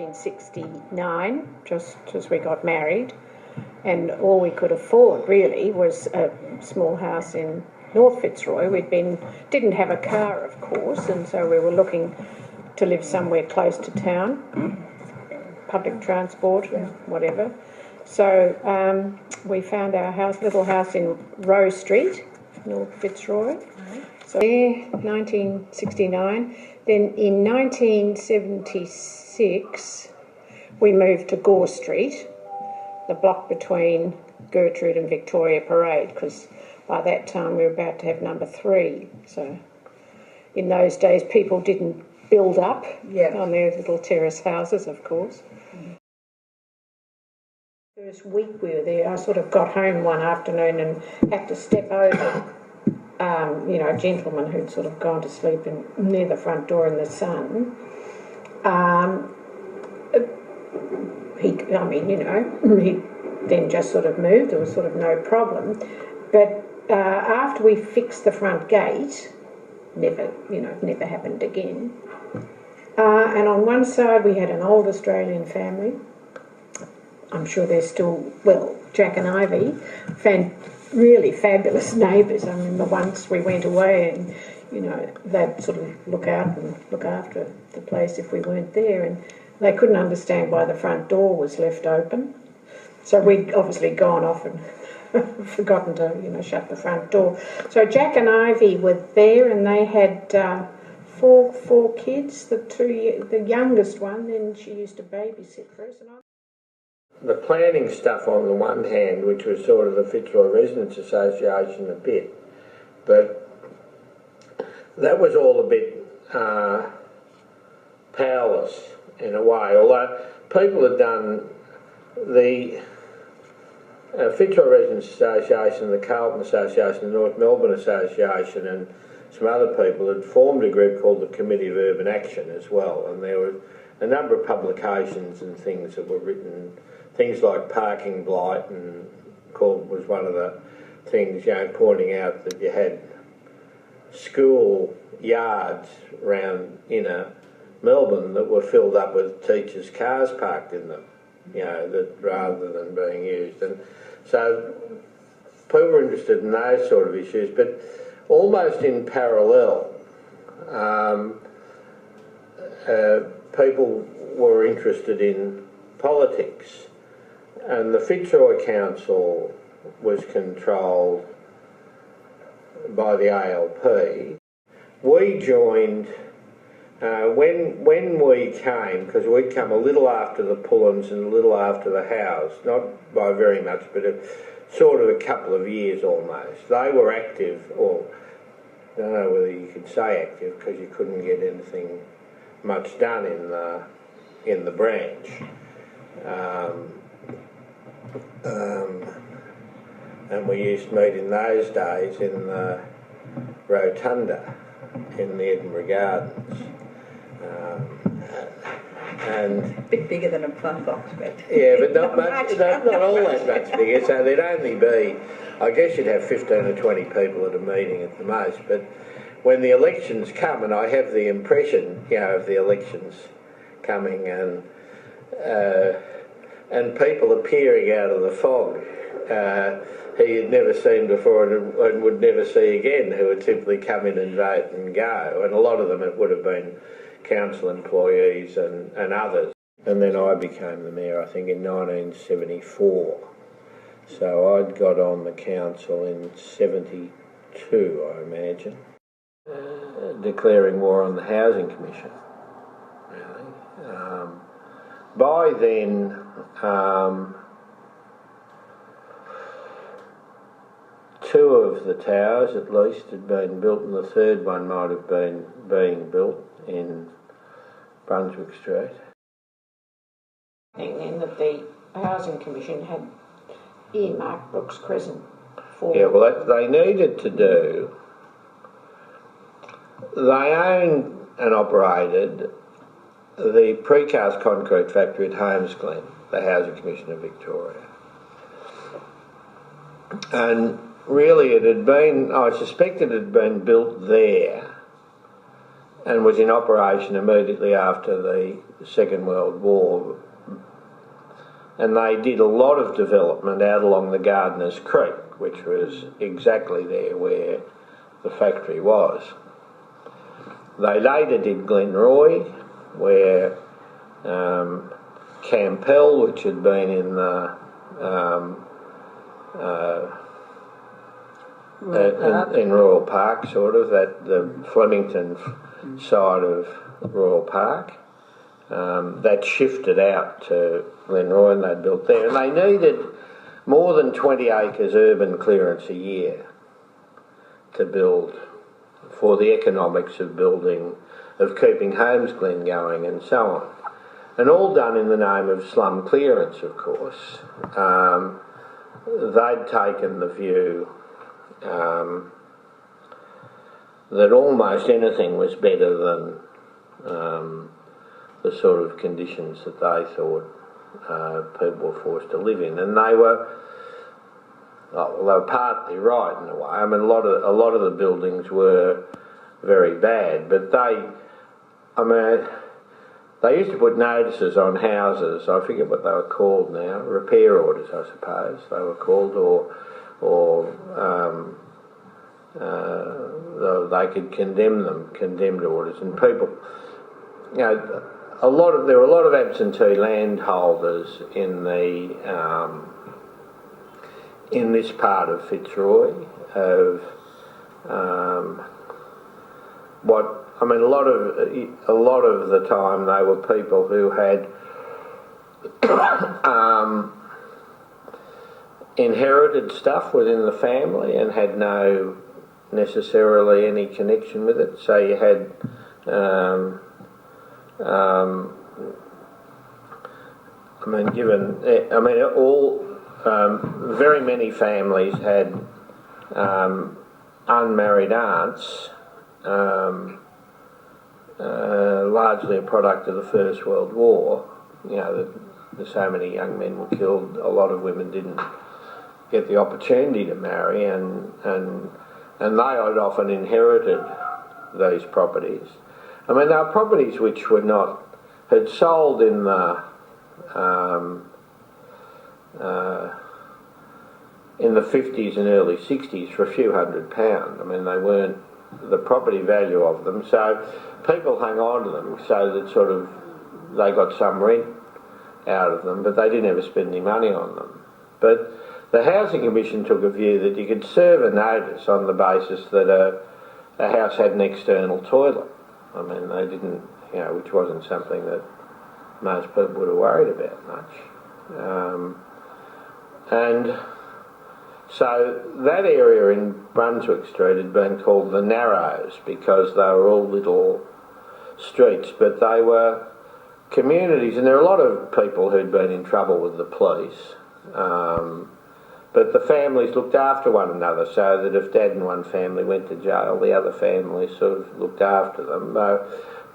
1969, just as we got married, and all we could afford really was a small house in North Fitzroy. Didn't have a car, of course, and so we were looking to live somewhere close to town, public transport, whatever. So we found our little house in Rowe Street, North Fitzroy. So there, 1969. Then in 1976, we moved to Gore Street, the block between Gertrude and Victoria Parade, because by that time we were about to have number 3. So in those days, people didn't build up on their little terrace houses, of course. First week we were there, I sort of got home one afternoon and had to step over, a gentleman who'd sort of gone to sleep near the front door in the sun. He then just sort of moved. There was sort of no problem. But after we fixed the front gate, never happened again. And on one side we had an old Australian family. I'm sure they're still, Jack and Ivy, really fabulous neighbours. I remember once we went away and, they'd sort of look out and look after the place if we weren't there, and they couldn't understand why the front door was left open. So we'd obviously gone off and forgotten to, shut the front door. So Jack and Ivy were there, and they had four kids. The youngest one, then she used to babysit for us. The planning stuff on the one hand, which was sort of the Fitzroy Residents Association a bit, but that was all a bit powerless in a way, although people had done the Fitzroy Residents Association, the Carlton Association, the North Melbourne Association, and some other people had formed a group called the Committee of Urban Action as well, and there were a number of publications and things that were written, things like Parking Blight, and was one of the things, pointing out that you had school yards around inner Melbourne that were filled up with teachers' cars parked in them, that rather than being used. And so people were interested in those sort of issues, but almost in parallel, people were interested in politics. And the Fitzroy Council was controlled by the ALP. We joined, when we came, because we'd come a little after the Pullens and a little after the Howes, not by very much, but sort of a couple of years almost. They were active, or I don't know whether you could say active, because you couldn't get anything much done in the branch. And we used to meet in those days in the Rotunda in the Edinburgh Gardens. And a bit bigger than a plum box, but but not much, not all that much bigger. So there'd only be, I guess you'd have 15 or 20 people at a meeting at the most. But when the elections come, and I have the impression, of the elections coming and people appearing out of the fog he had never seen before and would never see again, who would simply come in and vote and go. And a lot of them, it would have been council employees and others. And then I became the mayor, I think, in 1974. So I'd got on the council in 72, I imagine, declaring war on the Housing Commission, really. By then, two of the towers at least had been built, and the third one might have been being built in Brunswick Street. And then that the Housing Commission had earmarked Brookes Crescent for... Yeah, well, that they needed to do... They owned and operated the precast concrete factory at Holmes Glen, the Housing Commission of Victoria. And really it had been, I suspect it had been built there, and was in operation immediately after the Second World War. And they did a lot of development out along the Gardeners Creek, which was exactly there where the factory was. They later did Glenroy, where Campbell, which had been in the in Royal Park, sort of, at the Flemington side of Royal Park, that shifted out to Glenroy and they built there. And they needed more than 20 acres urban clearance a year to build, for the economics of building, of keeping Holmes Glen going and so on. And all done in the name of slum clearance, of course. They'd taken the view that almost anything was better than the sort of conditions that they thought people were forced to live in. And they were partly right in a way. I mean, a lot of the buildings were very bad, but they used to put notices on houses. I forget what they were called now. Repair orders, I suppose they were called, or they could condemned orders, and people, you know, there were a lot of absentee landholders in this part of Fitzroy. A lot of the time they were people who had inherited stuff within the family and had no necessarily any connection with it. So you had very many families had unmarried aunts, largely a product of the First World War. You know, so many young men were killed. A lot of women didn't get the opportunity to marry, and they had often inherited these properties. I mean, they were properties which had sold in the 50s and early 60s for a few £100. I mean, they weren't the property value of them, so people hung on to them so that sort of they got some rent out of them, but they didn't ever spend any money on them. But the Housing Commission took a view that you could serve a notice on the basis that a house had an external toilet. I mean, they didn't, you know, which wasn't something that most people would have worried about much. And so that area in Brunswick Street had been called the Narrows because they were all little streets, but they were communities, and there were a lot of people who'd been in trouble with the police. But the families looked after one another, so that if Dad and one family went to jail, the other family sort of looked after them.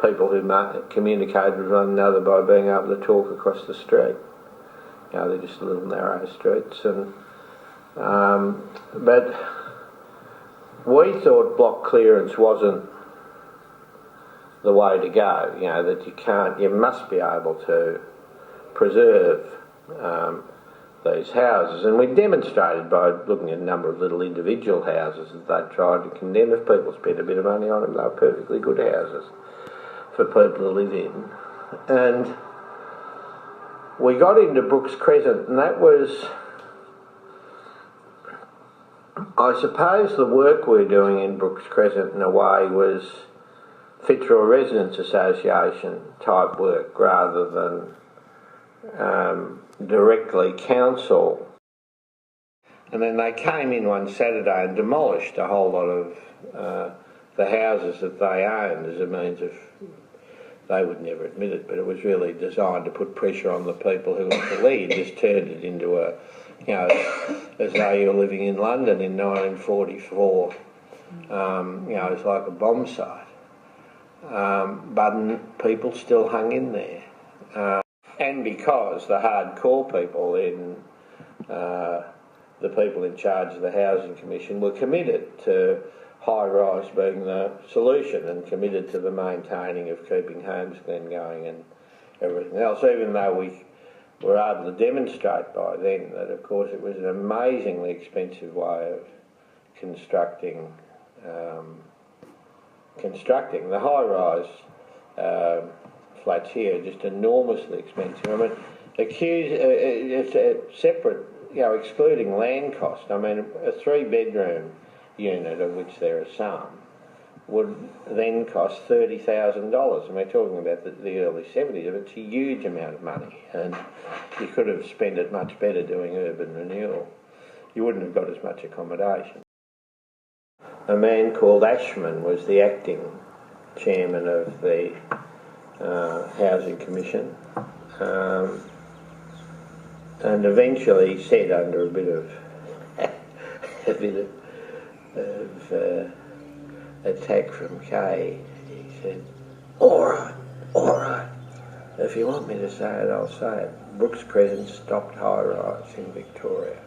People who communicated with one another by being able to talk across the street. You know, they're just little narrow streets. But we thought block clearance wasn't the way to go. You know, that you must be able to preserve these houses, and we demonstrated by looking at a number of little individual houses that they tried to condemn. If people spent a bit of money on them, they were perfectly good houses for people to live in. And we got into Brookes Crescent, and that was, I suppose, the work we're doing in Brookes Crescent in a way was Fitzroy Residents Association type work rather than directly council. And then they came in one Saturday and demolished a whole lot of the houses that they owned as a means of, they would never admit it, but it was really designed to put pressure on the people who were the lead. Just turned it into a, you know, as though you were living in London in 1944. You know, it's like a bomb site. But people still hung in there. And because the hardcore people the people in charge of the Housing Commission were committed to high rise being the solution, and committed to the maintaining of keeping Homestead going and everything else, even though we were able to demonstrate by then that of course it was an amazingly expensive way of constructing the high rise flats here are just enormously expensive. I mean, it's a separate, excluding land cost. I mean, a 3-bedroom unit, of which there are some, would then cost $30,000, and we're talking about the early 70s. It's a huge amount of money, and you could have spent it much better doing urban renewal. You wouldn't have got as much accommodation. A man called Ashman was the acting chairman of the Housing Commission, and eventually he said, under a bit of attack from Kay, he said, all right, if you want me to say it, I'll say it. Brookes Crescent stopped high rise in Victoria.